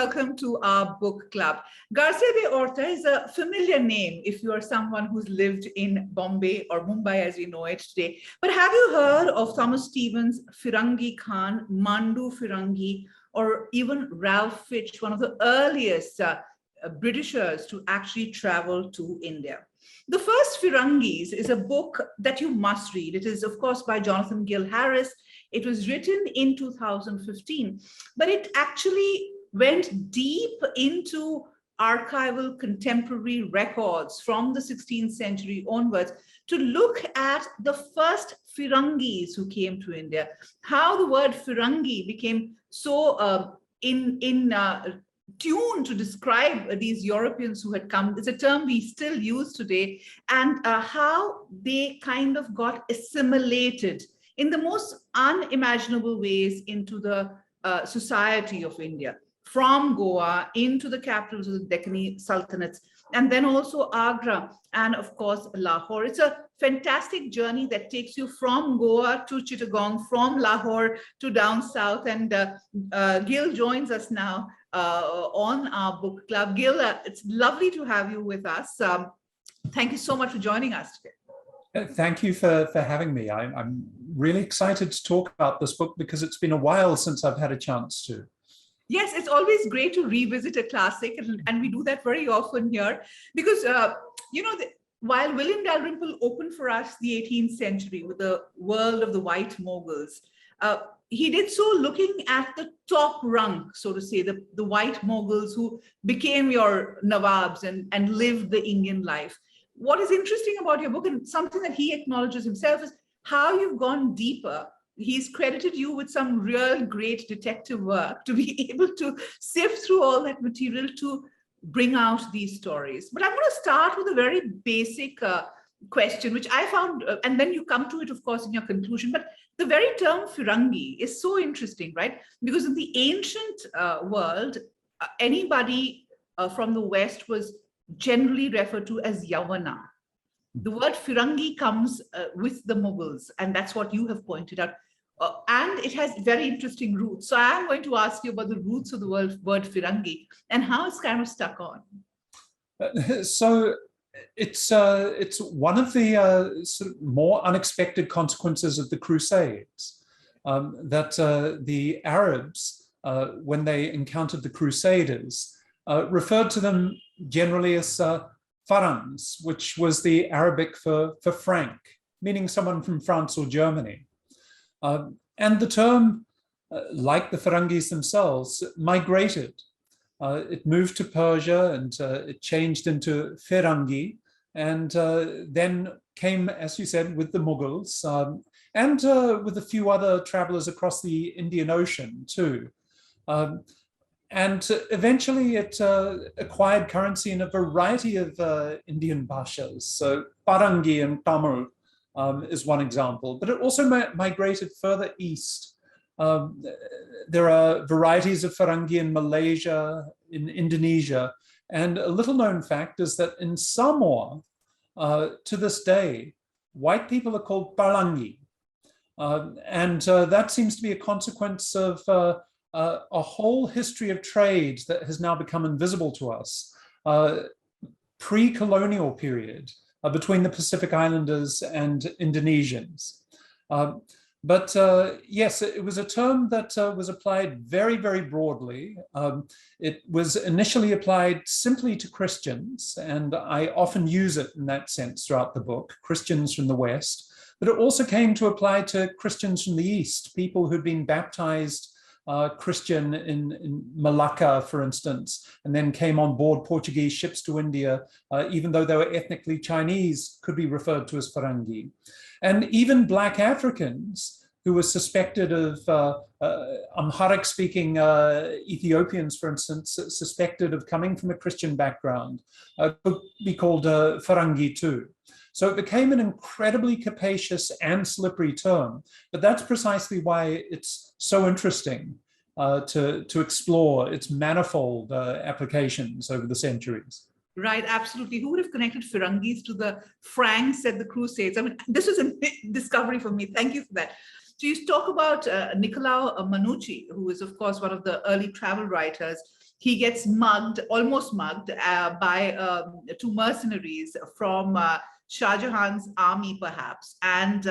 welcome to our book club. Garcia de Orta is a familiar name if you are someone who's lived in Bombay or Mumbai as we know it today. But have you heard of Thomas Stevens, Firangi Khan, Mandu Firangi, or even Ralph Fitch, one of the earliest Britishers to actually travel to India? The First Firangis is a book that you must read. It is, of course, by Jonathan Gil Harris. It was written in 2015, but it actually went deep into archival contemporary records from the 16th century onwards to look at the first Firangis who came to India, how the word Firangi became so tuned to describe these Europeans who had come. It's a term we still use today, and how they kind of got assimilated in the most unimaginable ways into the society of India, from Goa into the capitals of the Deccan Sultanates, and then also Agra, and of course, Lahore. It's a fantastic journey that takes you from Goa to Chittagong, from Lahore to down south. And Gil joins us now on our book club. Gil, it's lovely to have you with us. Thank you so much for joining us today. Thank you for having me. I'm really excited to talk about this book because it's been a while since I've had a chance to. Yes, it's always great to revisit a classic, and we do that very often here because, while William Dalrymple opened for us the 18th century with the world of the white Mughals, he did so looking at the top rung, so to say, the white Mughals who became your Nawabs and lived the Indian life. What is interesting about your book, and something that he acknowledges himself, is how you've gone deeper. He's credited you with some real great detective work to be able to sift through all that material to bring out these stories. But I'm going to start with a very basic question, which I found, and then you come to it, of course, in your conclusion. But the very term Firangi is so interesting, right? Because in the ancient world, anybody from the West was generally referred to as Yavana. The word Firangi comes with the Mughals, and that's what you have pointed out. And it has very interesting roots. So I am going to ask you about the roots of the word Firangi and how it's kind of stuck on. So it's one of the sort of more unexpected consequences of the Crusades, that the Arabs, when they encountered the Crusaders, referred to them generally as Farangis, which was the Arabic for Frank, meaning someone from France or Germany. And the term, like the Farangis themselves, migrated. It moved to Persia and it changed into Firangi, and then came, as you said, with the Mughals, and with a few other travelers across the Indian Ocean too. And eventually it acquired currency in a variety of Indian bhashas. So Parangi and Tamil is one example, but it also migrated further east. There are varieties of Firangi in Malaysia, in Indonesia, and a little known fact is that in Samoa, to this day, white people are called Palangi. And that seems to be a consequence of a whole history of trade that has now become invisible to us, pre-colonial period between the Pacific Islanders and Indonesians. But yes, it was a term that was applied very, very broadly. It was initially applied simply to Christians, and I often use it in that sense throughout the book, Christians from the West, but it also came to apply to Christians from the East, people who'd been baptized Christian in Malacca, for instance, and then came on board Portuguese ships to India, even though they were ethnically Chinese, could be referred to as Firangi. And even Black Africans who were suspected of, Amharic-speaking Ethiopians, for instance, suspected of coming from a Christian background, could be called Firangi too. So it became an incredibly capacious and slippery term, but that's precisely why it's so interesting to explore its manifold applications over the centuries. Right, absolutely. Who would have connected Firangis to the Franks at the Crusades? I mean, this was a discovery for me. Thank you for that. So you talk about Niccolao Manucci, who is, of course, one of the early travel writers. he gets mugged, almost mugged by two mercenaries from Shah Jahan's army, perhaps. And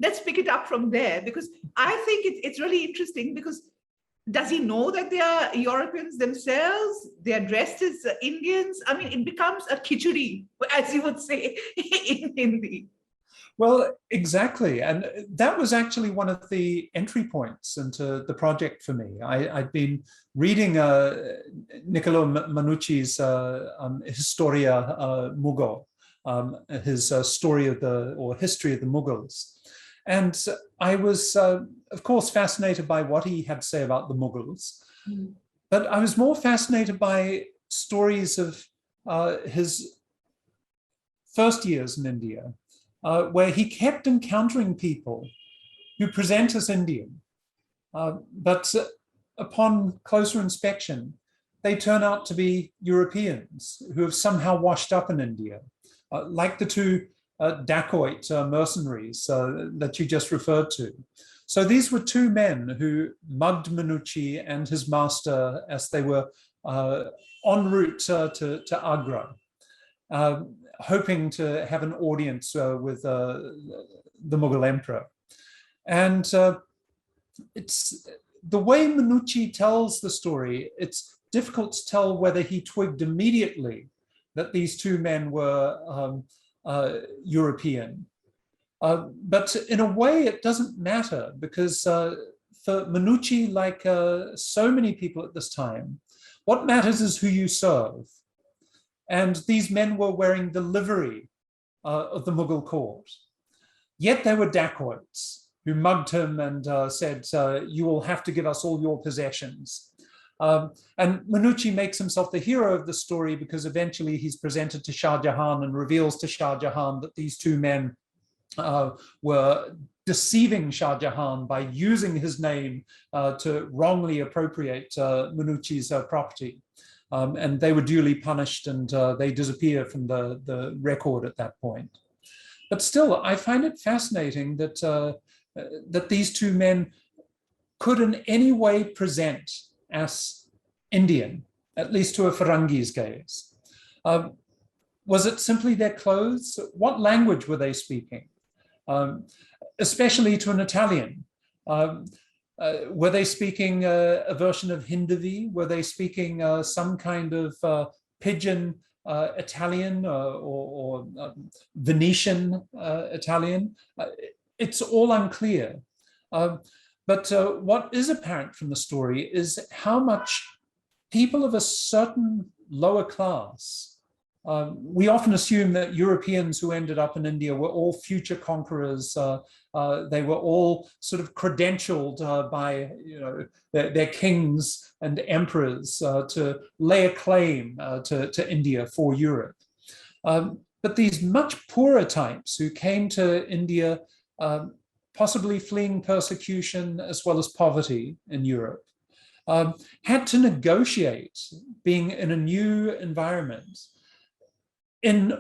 let's pick it up from there, because I think it's really interesting, because does he know that they are Europeans themselves? They are dressed as Indians. I mean, it becomes a khichdi, as you would say in Hindi. Well, exactly. And that was actually one of the entry points into the project for me. I'd been reading Niccolo Manucci's Historia Mughal, his story of history of the Mughals. And I was, of course, fascinated by what he had to say about the Mughals. Mm. But I was more fascinated by stories of his first years in India, where he kept encountering people who present as Indian. But upon closer inspection, they turn out to be Europeans who have somehow washed up in India, like the two dacoit mercenaries that you just referred to. So these were two men who mugged Manucci and his master as they were en route to Agra, hoping to have an audience with the Mughal emperor. And it's the way Manucci tells the story, it's difficult to tell whether he twigged immediately that these two men were European. But in a way, it doesn't matter, because for Manucci, like so many people at this time, what matters is who you serve. And these men were wearing the livery of the Mughal court. Yet they were dacoits who mugged him and said, you will have to give us all your possessions. And Manucci makes himself the hero of the story, because eventually he's presented to Shah Jahan and reveals to Shah Jahan that these two men were deceiving Shah Jahan by using his name to wrongly appropriate Manucci's property. And they were duly punished, and they disappear from the record at that point. But still, I find it fascinating that, that these two men could in any way present as Indian, at least to a Firangi's gaze. Was it simply their clothes? What language were they speaking? Especially to an Italian. Were they speaking a version of Hindavi? Were they speaking some kind of pidgin Italian or Venetian Italian? It's all unclear. But what is apparent from the story is how much people of a certain lower class, we often assume that Europeans who ended up in India were all future conquerors. They were all sort of credentialed by their kings and emperors to lay a claim to India for Europe. But these much poorer types who came to India, possibly fleeing persecution as well as poverty in Europe, had to negotiate being in a new environment in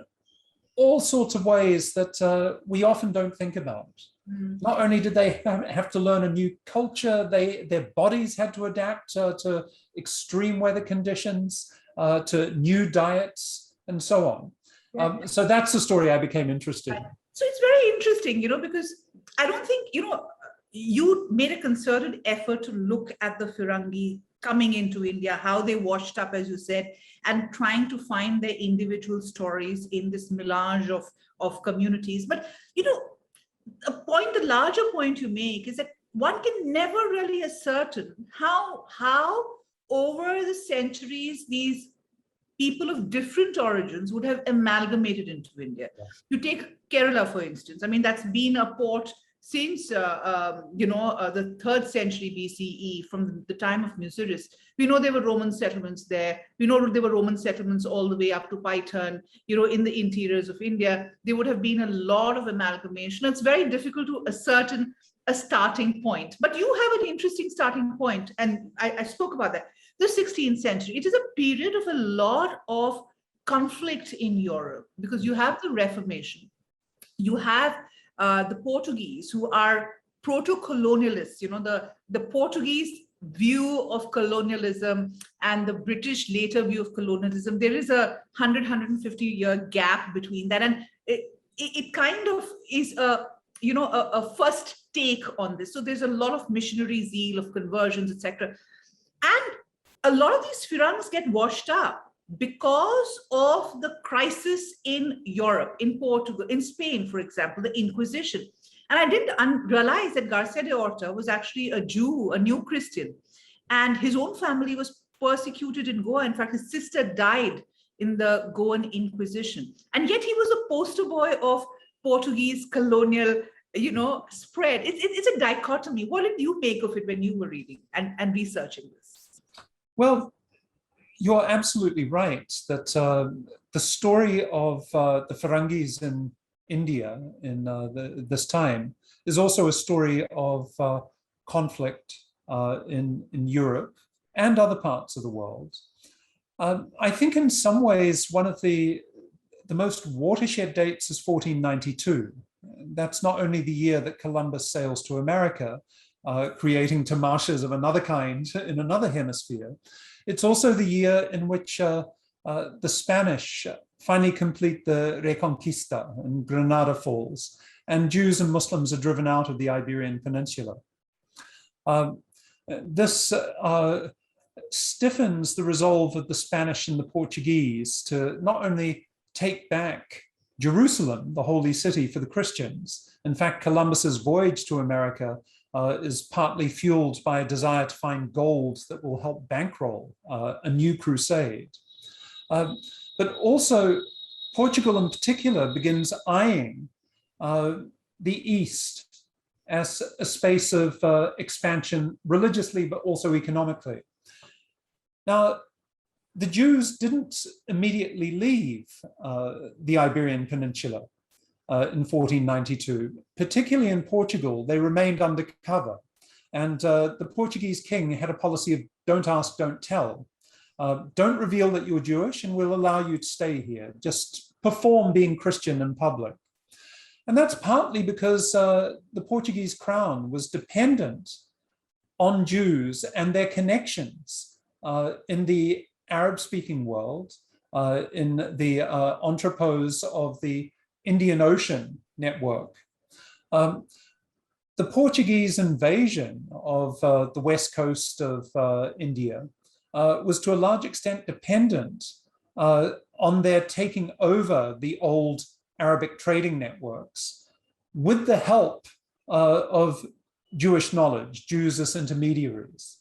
all sorts of ways that we often don't think about. Mm. Not only did they have to learn a new culture, their bodies had to adapt to extreme weather conditions, to new diets, and so on. Yeah. So that's the story I became interested in. So it's very interesting, because I don't think, you made a concerted effort to look at the Firangi coming into India, how they washed up, as you said, and trying to find their individual stories in this melange of communities. But, the larger point you make is that one can never really ascertain how over the centuries, these people of different origins would have amalgamated into India. Yeah. You take Kerala, for instance. I mean, that's been a port since the 3rd century BCE, from the time of Muziris. We know there were Roman settlements there. We know there were Roman settlements all the way up to Python, in the interiors of India. There would have been a lot of amalgamation. It's very difficult to ascertain a starting point. But you have an interesting starting point, and I spoke about that. The 16th century, it is a period of a lot of conflict in Europe, because you have the Reformation. You have the Portuguese, who are proto-colonialists. The Portuguese view of colonialism and the British later view of colonialism, there is a 150-year gap between that. And it kind of is a first take on this. So there's a lot of missionary zeal of conversions, etc. And a lot of these Firangs get washed up because of the crisis in Europe, in Portugal, in Spain, for example, the Inquisition. And I didn't realize that Garcia de Orta was actually a Jew, a new Christian, and his own family was persecuted in Goa. In fact, his sister died in the Goan Inquisition. And yet he was a poster boy of Portuguese colonial, spread. It's a dichotomy. What did you make of it when you were reading and researching this? Well, you're absolutely right that the story of the Farangis in India in this time is also a story of conflict in Europe and other parts of the world. I think in some ways one of the most watershed dates is 1492. That's not only the year that Columbus sails to America, creating tamashes of another kind in another hemisphere. It's also the year in which the Spanish finally complete the Reconquista and Granada falls, and Jews and Muslims are driven out of the Iberian Peninsula. This stiffens the resolve of the Spanish and the Portuguese to not only take back Jerusalem, the holy city for the Christians. In fact, Columbus's voyage to America is partly fueled by a desire to find gold that will help bankroll a new crusade. But also, Portugal in particular begins eyeing the East as a space of expansion religiously, but also economically. Now, the Jews didn't immediately leave the Iberian Peninsula in 1492. Particularly in Portugal, they remained undercover. And the Portuguese king had a policy of don't ask, don't tell. Don't reveal that you're Jewish and we'll allow you to stay here. Just perform being Christian in public. And that's partly because the Portuguese crown was dependent on Jews and their connections in the Arab-speaking world, in the entrepôts of the Indian Ocean network. The Portuguese invasion of the west coast of India was to a large extent dependent on their taking over the old Arabic trading networks with the help of Jewish knowledge, Jews as intermediaries,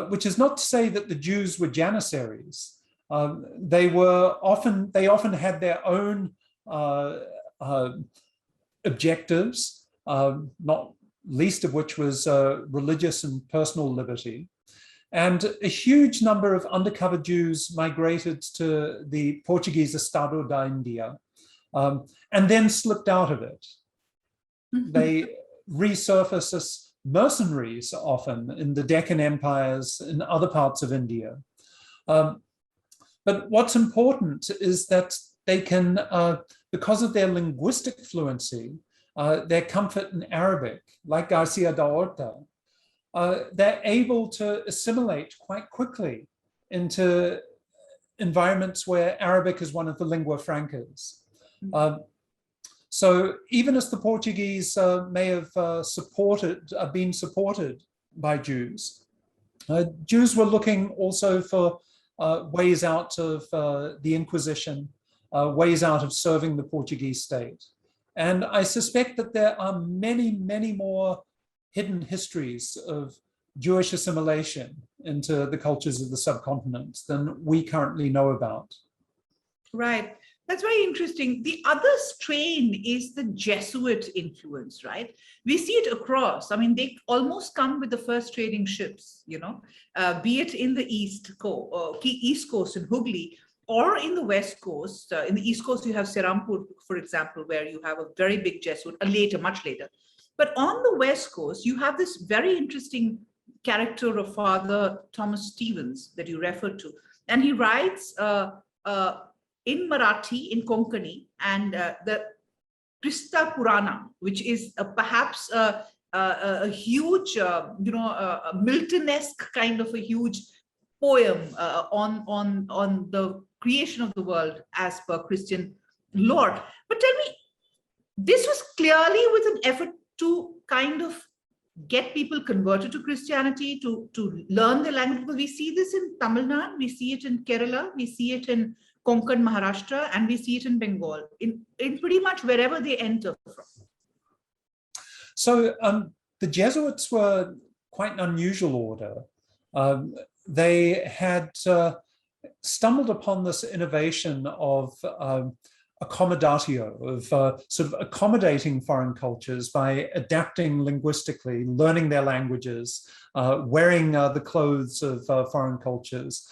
which is not to say that the Jews were janissaries. They often had their own objectives, not least of which was religious and personal liberty. And a huge number of undercover Jews migrated to the Portuguese Estado da India and then slipped out of it. They resurface as mercenaries often in the Deccan empires in other parts of India. But what's important is that they can, because of their linguistic fluency, their comfort in Arabic, like Garcia da Orta, they're able to assimilate quite quickly into environments where Arabic is one of the lingua francas. So even as the Portuguese may have been supported by Jews, Jews were looking also for ways out of the Inquisition, ways out of serving the Portuguese state. And I suspect that there are many, many more hidden histories of Jewish assimilation into the cultures of the subcontinent than we currently know about. Right. That's very interesting. The other strain is the Jesuit influence, right? We see it across. I mean, they almost come with the first trading ships, be it in the East Coast in Hooghly, or in the West Coast. In the East Coast, you have Serampur, for example, where you have a very big Jesuit, much later. But on the West Coast, you have this very interesting character of Father Thomas Stevens that you referred to. And he writes in Marathi, in Konkani, and the Krista Purana, which is perhaps a huge, a Milton-esque kind of a huge poem on the creation of the world as per Christian lore. But tell me, this was clearly with an effort to kind of get people converted to Christianity, to learn the language, because we see this in Tamil Nadu, we see it in Kerala, we see it in Konkan, Maharashtra, and we see it in Bengal, in pretty much wherever they enter from. So the Jesuits were quite an unusual order. They had stumbled upon this innovation of accommodatio, of sort of accommodating foreign cultures by adapting linguistically, learning their languages, wearing the clothes of foreign cultures,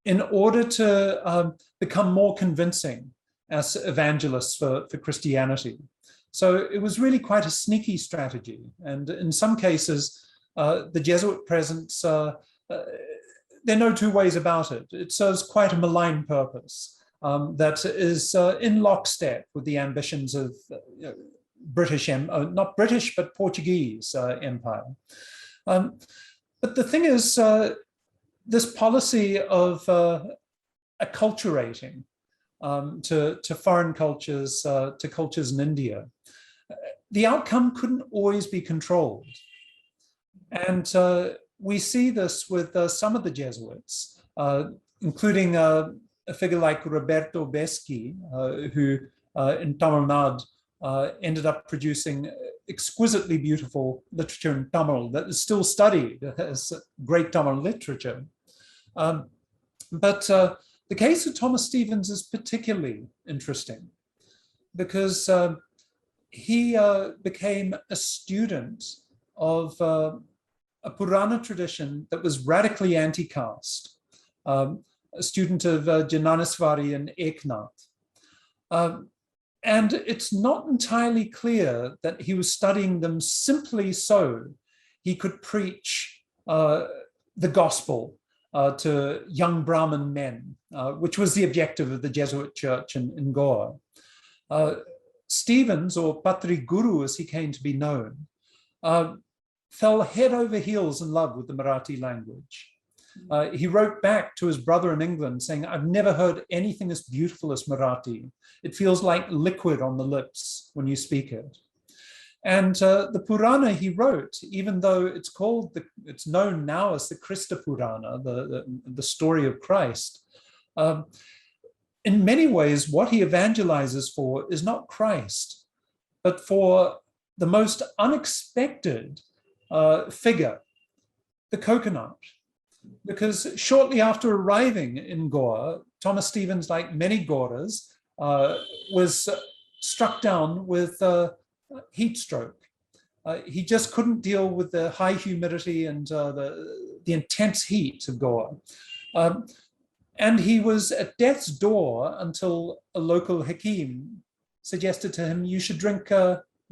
in order to become more convincing as evangelists for Christianity. So it was really quite a sneaky strategy. And in some cases, the Jesuit presence, there are no two ways about it. It serves quite a malign purpose. That is in lockstep with the ambitions of British, not British, but Portuguese Empire. But the thing is, this policy of acculturating to foreign cultures, to cultures in India, the outcome couldn't always be controlled. And we see this with some of the Jesuits, including a figure like Roberto Beschi, who in Tamil Nadu ended up producing exquisitely beautiful literature in Tamil that is still studied as great Tamil literature. But the case of Thomas Stevens is particularly interesting because he became a student of a Purana tradition that was radically anti-caste. A student of Jnaneshwari and Eknath. And it's not entirely clear that he was studying them simply so he could preach the gospel to young Brahmin men, which was the objective of the Jesuit church in Goa. Stevens, or Patri Guru as he came to be known, fell head over heels in love with the Marathi language. He wrote back to his brother in England saying, "I've never heard anything as beautiful as Marathi. It feels like liquid on the lips when you speak it." And the Purana he wrote, even though it's known now as the Krista Purana, the story of Christ, in many ways, what he evangelizes for is not Christ, but for the most unexpected figure, the coconut. Because shortly after arriving in Goa, Thomas Stevens, like many Goras, was struck down with heat stroke. He just couldn't deal with the high humidity and the intense heat of Goa. And he was at death's door until a local hakim suggested to him, "You should drink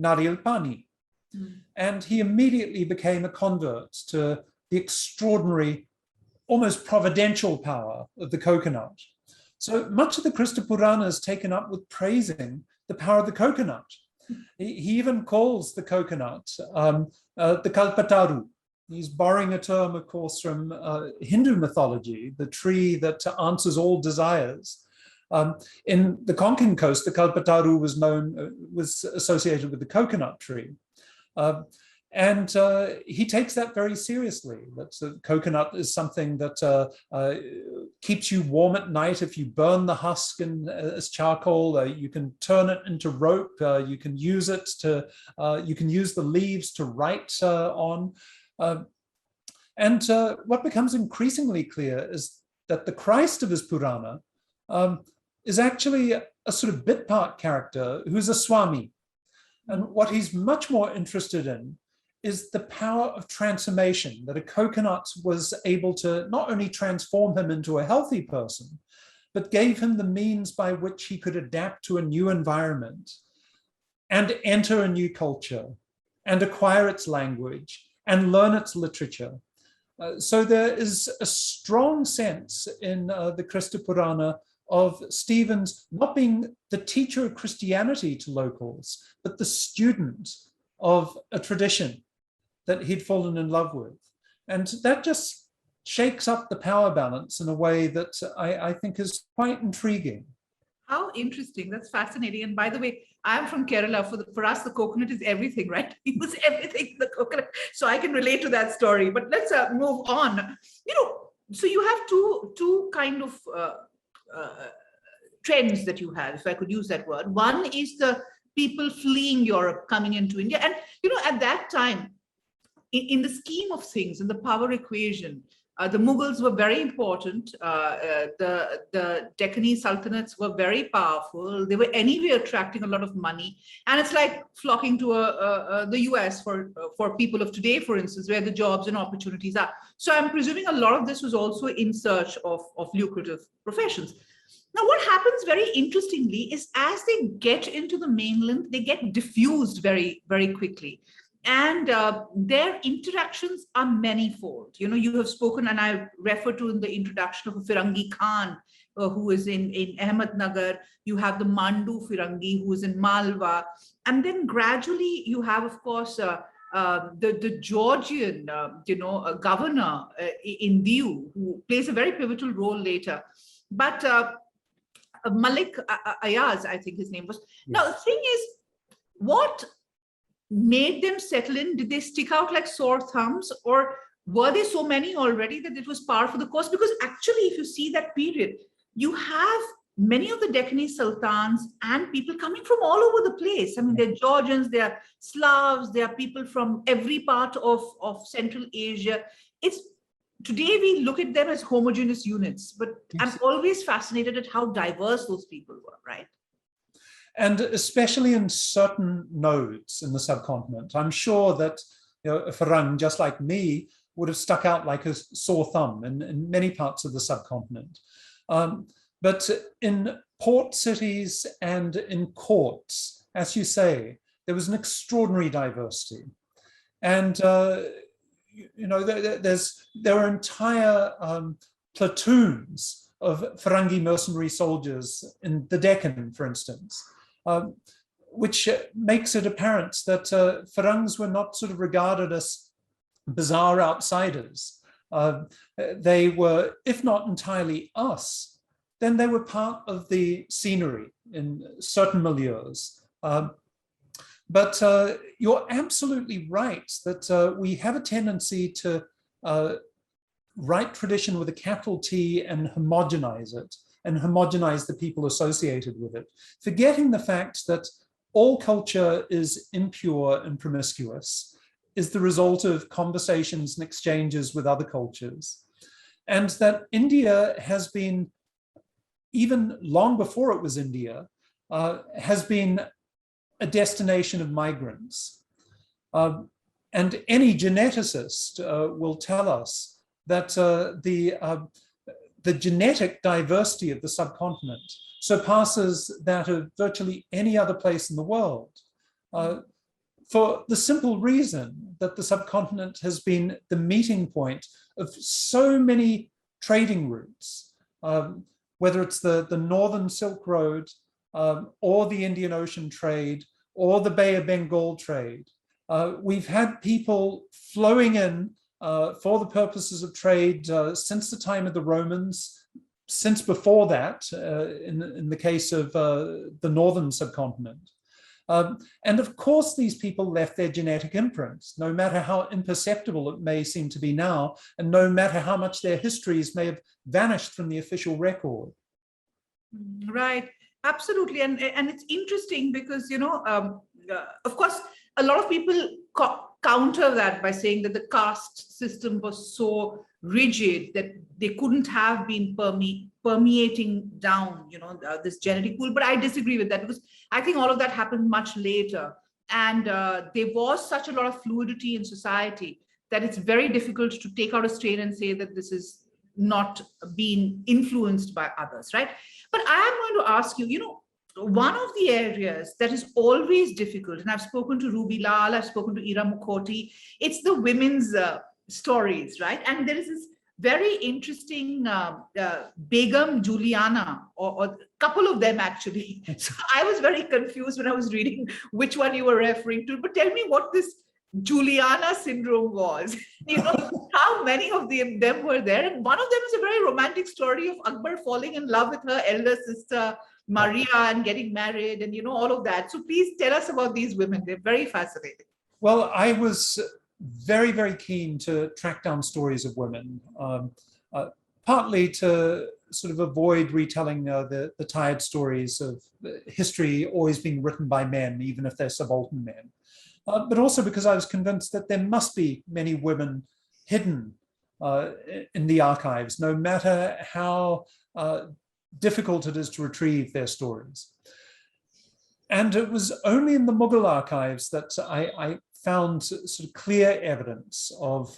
nariyal pani." And he immediately became a convert to the extraordinary, almost providential power of the coconut. So much of the Krista Purana is taken up with praising the power of the coconut. He even calls the coconut the Kalpataru. He's borrowing a term, of course, from Hindu mythology, the tree that answers all desires. In the Konkan coast, the Kalpataru was associated with the coconut tree. And he takes that very seriously. That coconut is something that keeps you warm at night. If you burn the husk as charcoal, you can turn it into rope. You can use it you can use the leaves to write on. And what becomes increasingly clear is that the Christ of his Purana is actually a sort of bit part character who's a Swami. And what he's much more interested in is the power of transformation, that a coconut was able to not only transform him into a healthy person, but gave him the means by which he could adapt to a new environment and enter a new culture and acquire its language and learn its literature. So there is a strong sense in the Krista Purana of Stevens not being the teacher of Christianity to locals, but the student of a tradition that he'd fallen in love with. And that just shakes up the power balance in a way that I think is quite intriguing. How interesting. That's fascinating. And by the way, I'm from Kerala. For us, the coconut is everything, right? It was everything, the coconut. So I can relate to that story. But let's move on. So you have two kind of trends that you have, if I could use that word. One is the people fleeing Europe, coming into India. And, at that time, in the scheme of things, in the power equation, the Mughals were very important. The Deccanese sultanates were very powerful. They were anyway attracting a lot of money. And it's like flocking to the US for people of today, for instance, where the jobs and opportunities are. So I'm presuming a lot of this was also in search of lucrative professions. Now, what happens very interestingly is as they get into the mainland, they get diffused very, very quickly. And their interactions are manifold. You have spoken, and I refer to in the introduction of a Firangi Khan, who is in Ahmednagar. You have the Mandu Firangi, who is in Malwa. And then gradually you have, of course, the Georgian, governor in Diu, who plays a very pivotal role later. But Malik Ayaz, I think his name was. Yes. Now, the thing is, what made them settle in? Did they stick out like sore thumbs, or were there so many already that it was par for the course? Because actually, if you see that period, you have many of the Deccanese sultans and people coming from all over the place. I mean, they're Georgians, they're Slavs, they are people from every part of Central Asia. Today we look at them as homogeneous units, but yes. I'm always fascinated at how diverse those people were, right? And especially in certain nodes in the subcontinent. I'm sure that a Farang, just like me, would have stuck out like a sore thumb in many parts of the subcontinent. But in port cities and in courts, as you say, there was an extraordinary diversity. And there are entire platoons of Firangi mercenary soldiers in the Deccan, for instance, which makes it apparent that Firangs were not sort of regarded as bizarre outsiders. They were, if not entirely us, then they were part of the scenery in certain milieus. But you're absolutely right that we have a tendency to write tradition with a capital T and homogenize it, and homogenize the people associated with it, forgetting the fact that all culture is impure and promiscuous, is the result of conversations and exchanges with other cultures. And that India has been, even long before it was India, has been a destination of migrants. And any geneticist will tell us that the genetic diversity of the subcontinent surpasses that of virtually any other place in the world, for the simple reason that the subcontinent has been the meeting point of so many trading routes, whether it's the Northern Silk Road, or the Indian Ocean trade, or the Bay of Bengal trade. We've had people flowing in for the purposes of trade since the time of the Romans, since before that, in the case of the northern subcontinent. And of course, these people left their genetic imprints, no matter how imperceptible it may seem to be now, and no matter how much their histories may have vanished from the official record. Right. Absolutely. And it's interesting because, of course, a lot of people counter that by saying that the caste system was so rigid that they couldn't have been permeating down, this genetic pool. But I disagree with that, because I think all of that happened much later. And there was such a lot of fluidity in society that it's very difficult to take out a strain and say that this is not being influenced by others, right? But I am going to ask you, one of the areas that is always difficult, and I've spoken to Ruby Lal, I've spoken to Ira Mukhoti, it's the women's stories, right? And there is this very interesting Begum Juliana, or a couple of them actually. So I was very confused when I was reading which one you were referring to. But tell me what this Juliana syndrome was. You know, how many of them were there? And one of them is a very romantic story of Akbar falling in love with her elder sister, Maria, and getting married, and, you know, all of that. So please tell us about these women. They're very fascinating. Well, I was very, very keen to track down stories of women, partly to sort of avoid retelling the tired stories of history always being written by men, even if they're subaltern men. But also because I was convinced that there must be many women hidden in the archives, no matter how difficult it is to retrieve their stories. And it was only in the Mughal archives that I found sort of clear evidence of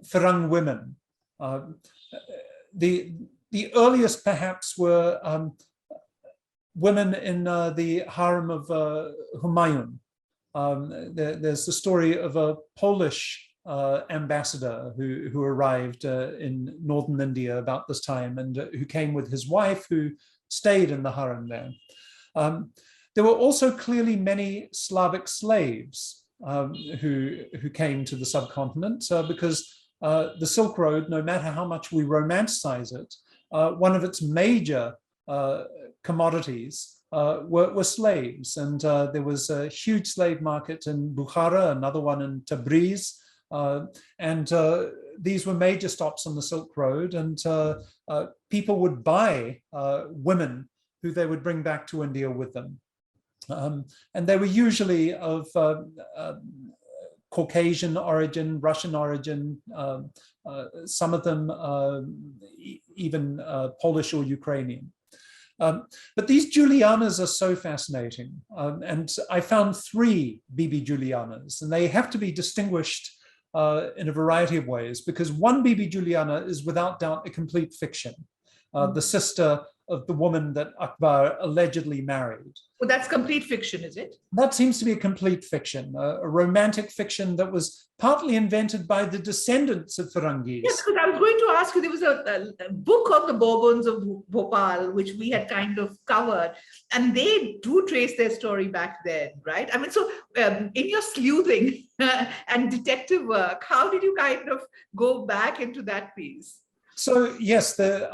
Firang women. The earliest perhaps were women in the harem of Humayun. There's the story of a Polish ambassador who arrived in northern India about this time, and who came with his wife, who stayed in the harem there. There were also clearly many Slavic slaves who came to the subcontinent because the Silk Road, no matter how much we romanticize it, one of its major commodities were slaves. And there was a huge slave market in Bukhara, another one in Tabriz. And these were major stops on the Silk Road. And people would buy women who they would bring back to India with them. And they were usually of Caucasian origin, Russian origin, some of them even Polish or Ukrainian. But these Julianas are so fascinating. And I found 3 Bibi Julianas, and they have to be distinguished in a variety of ways, because one Bibi Juliana is without doubt a complete fiction, the sister of the woman that Akbar allegedly married. Well, that's complete fiction, is it? That seems to be a complete fiction, a romantic fiction that was partly invented by the descendants of Firangis. Yes, because I was going to ask you, there was a book on the Bourbons of Bhopal, which we had kind of covered, and they do trace their story back then, right? I mean, so in your sleuthing and detective work, how did you kind of go back into that piece? So yes, the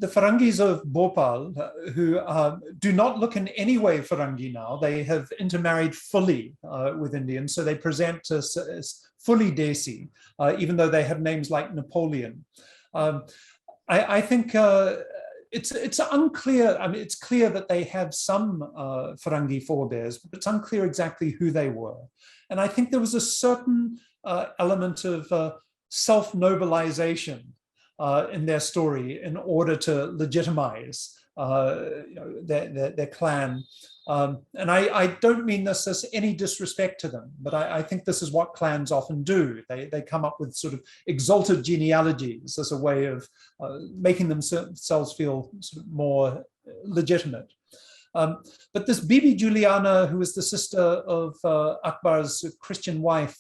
Farangis of Bhopal, who do not look in any way Firangi now, they have intermarried fully with Indians, so they present us as fully Desi, even though they have names like Napoleon. I think it's unclear. I mean, it's clear that they have some Firangi forebears, but it's unclear exactly who they were. And I think there was a certain element of self-nobilization in their story in order to legitimize their clan. And I don't mean this as any disrespect to them, but I think this is what clans often do. They come up with sort of exalted genealogies as a way of making themselves feel sort of more legitimate. But this Bibi Juliana, who is the sister of Akbar's Christian wife,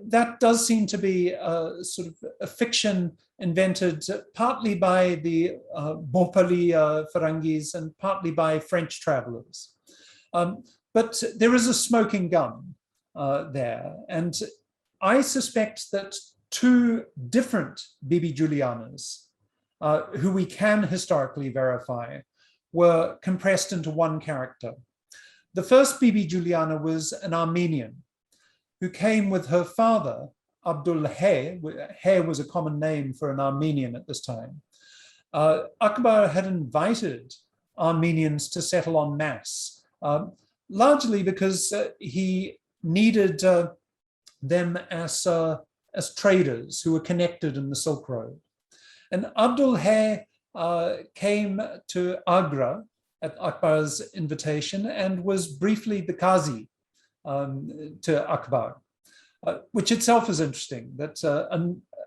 that does seem to be sort of a fiction invented partly by the Bhopali Farangis and partly by French travelers. But there is a smoking gun there. And I suspect that 2 different Bibi Julianas, who we can historically verify, were compressed into one character. The first Bibi Juliana was an Armenian who came with her father, Abdul Hay. Hay was a common name for an Armenian at this time. Akbar had invited Armenians to settle en masse, largely because he needed them as traders who were connected in the Silk Road. And Abdul Hay came to Agra at Akbar's invitation and was briefly the Qazi to Akbar, which itself is interesting, that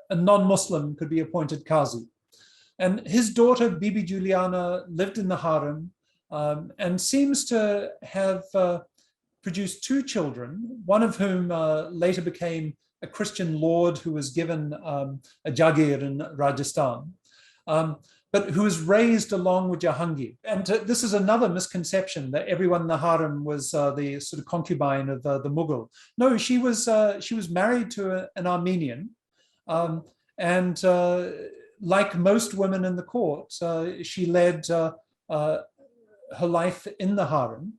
a non-Muslim could be appointed Qazi. And his daughter, Bibi Juliana, lived in the harem and seems to have produced 2 children, one of whom later became a Christian lord who was given a jagir in Rajasthan. but who was raised along with Jahangir. And this is another misconception, that everyone in the harem was the sort of concubine of the Mughal. No, she was married to an Armenian, and like most women in the court, she led her life in the harem,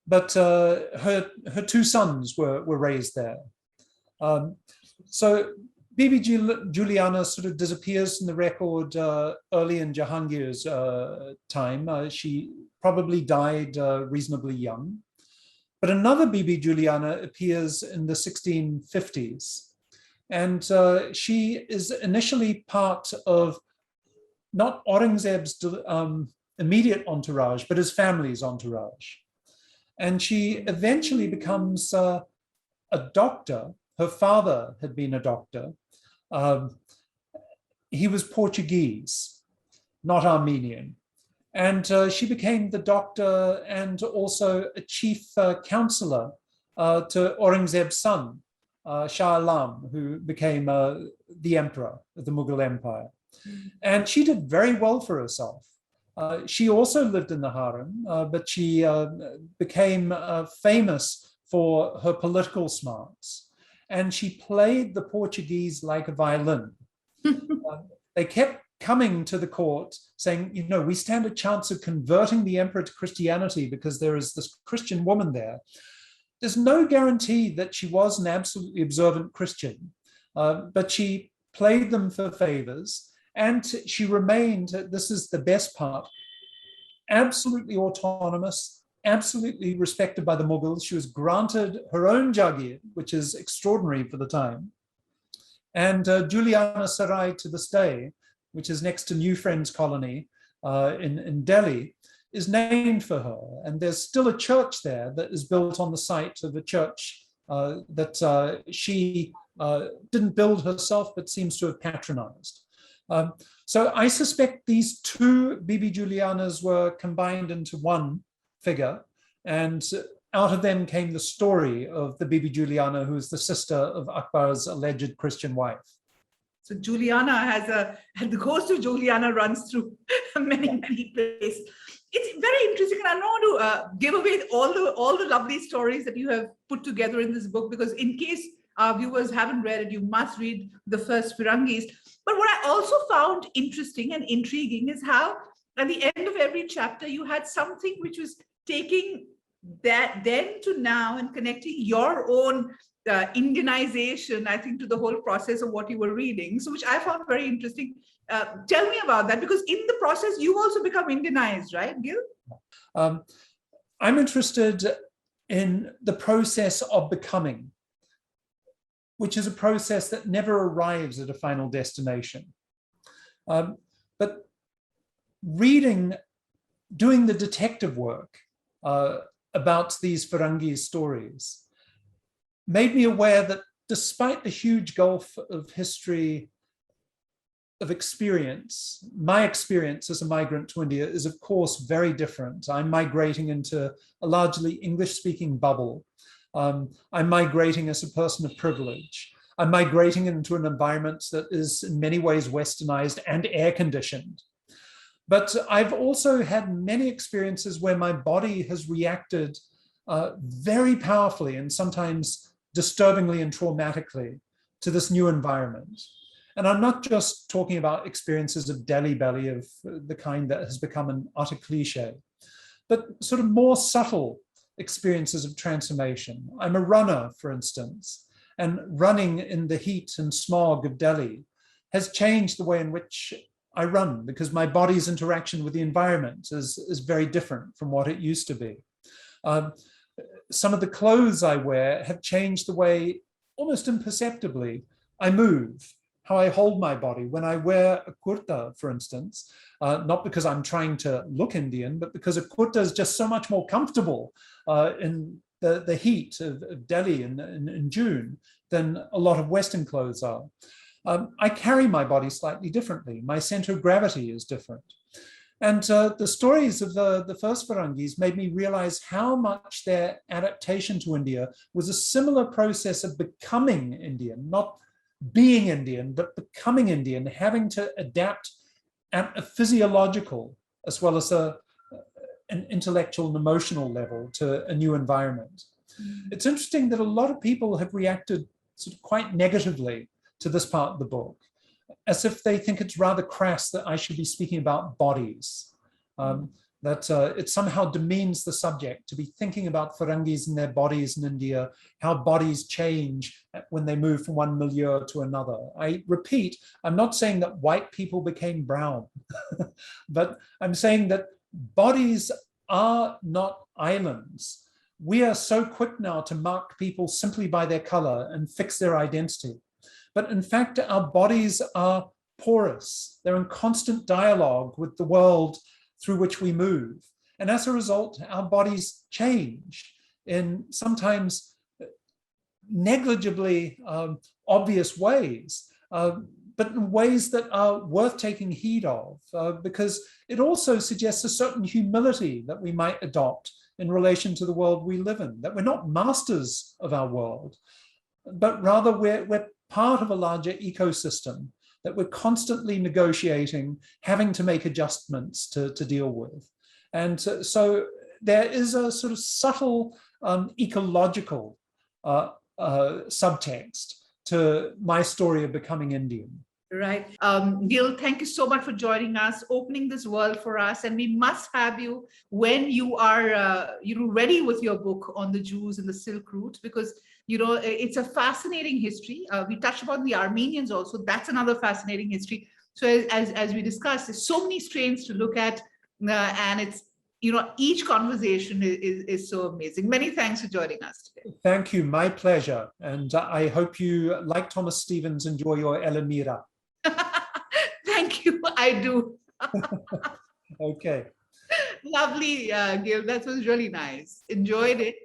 but her two sons were raised there. So Bibi Juliana sort of disappears from the record early in Jahangir's time. She probably died reasonably young. But another Bibi Juliana appears in the 1650s. And she is initially part of not Aurangzeb's immediate entourage, but his family's entourage. And she eventually becomes a doctor. Her father had been a doctor. He was Portuguese, not Armenian. And she became the doctor and also a chief counselor to Aurangzeb's son, Shah Alam, who became the emperor of the Mughal Empire. And she did very well for herself. She also lived in the harem, but she became famous for her political smarts. And she played the Portuguese like a violin. They kept coming to the court saying, you know, we stand a chance of converting the emperor to Christianity because there is this Christian woman there. There's no guarantee that she was an absolutely observant Christian, but she played them for favors, and she remained, this is the best part, absolutely autonomous, absolutely respected by the Mughals. She was granted her own jagir, which is extraordinary for the time. And Juliana Sarai to this day, which is next to New Friends Colony in Delhi, is named for her. And there's still a church there that is built on the site of a church that she didn't build herself, but seems to have patronized. So I suspect these two Bibi Julianas were combined into one figure, and out of them came the story of the Bibi Juliana, who is the sister of Akbar's alleged Christian wife. So Juliana the ghost of Juliana runs through many places. It's very interesting, and I don't want to give away all the lovely stories that you have put together in this book, because in case our viewers haven't read it, you must read the first Firangis. But what I also found interesting and intriguing is how at the end of every chapter, you had something which was taking that then to now and connecting your own Indianization, I think, to the whole process of what you were reading. So which I found very interesting. Tell me about that, because in the process, you also become Indianized, right, Gil? I'm interested in the process of becoming, which is a process that never arrives at a final destination. But reading, doing the detective work about these Firangi stories made me aware that despite the huge gulf of history, of experience, my experience as a migrant to India is of course very different. I'm migrating into a largely English-speaking bubble. I'm migrating as a person of privilege. I'm migrating into an environment that is in many ways westernized and air-conditioned. But I've also had many experiences where my body has reacted very powerfully and sometimes disturbingly and traumatically to this new environment. And I'm not just talking about experiences of Delhi belly of the kind that has become an utter cliche, but sort of more subtle experiences of transformation. I'm a runner, for instance, and running in the heat and smog of Delhi has changed the way in which I run, because my body's interaction with the environment is very different from what it used to be. Some of the clothes I wear have changed the way, almost imperceptibly, I move, how I hold my body. When I wear a kurta, for instance, not because I'm trying to look Indian, but because a kurta is just so much more comfortable in the heat of Delhi in June than a lot of Western clothes are. I carry my body slightly differently. My center of gravity is different. And the stories of the first Farangis made me realize how much their adaptation to India was a similar process of becoming Indian, not being Indian, but becoming Indian, having to adapt at a physiological as well as an intellectual and emotional level to a new environment. It's interesting that a lot of people have reacted sort of quite negatively to this part of the book, as if they think it's rather crass that I should be speaking about bodies, that it somehow demeans the subject to be thinking about Firangis and their bodies in India, how bodies change when they move from one milieu to another. I repeat, I'm not saying that white people became brown, but I'm saying that bodies are not islands. We are so quick now to mark people simply by their color and fix their identity. But in fact, our bodies are porous. They're in constant dialogue with the world through which we move. And as a result, our bodies change in sometimes negligibly obvious ways, but in ways that are worth taking heed of, because it also suggests a certain humility that we might adopt in relation to the world we live in, that we're not masters of our world, but rather we're part of a larger ecosystem that we're constantly negotiating, having to make adjustments to deal with. And so there is a sort of subtle ecological subtext to my story of becoming Indian. Right. Gil, thank you so much for joining us, opening this world for us. And we must have you when you are ready with your book on the Jews and the Silk Route, because it's a fascinating history. We touched upon the Armenians also. That's another fascinating history. So as we discussed, there's so many strains to look at, and it's each conversation is so amazing. Many thanks for joining us today. Thank you, my pleasure. And I hope you, like Thomas Stevens, enjoy your Elamira. Thank you. I do. Okay. Lovely, Gil. That was really nice. Enjoyed it.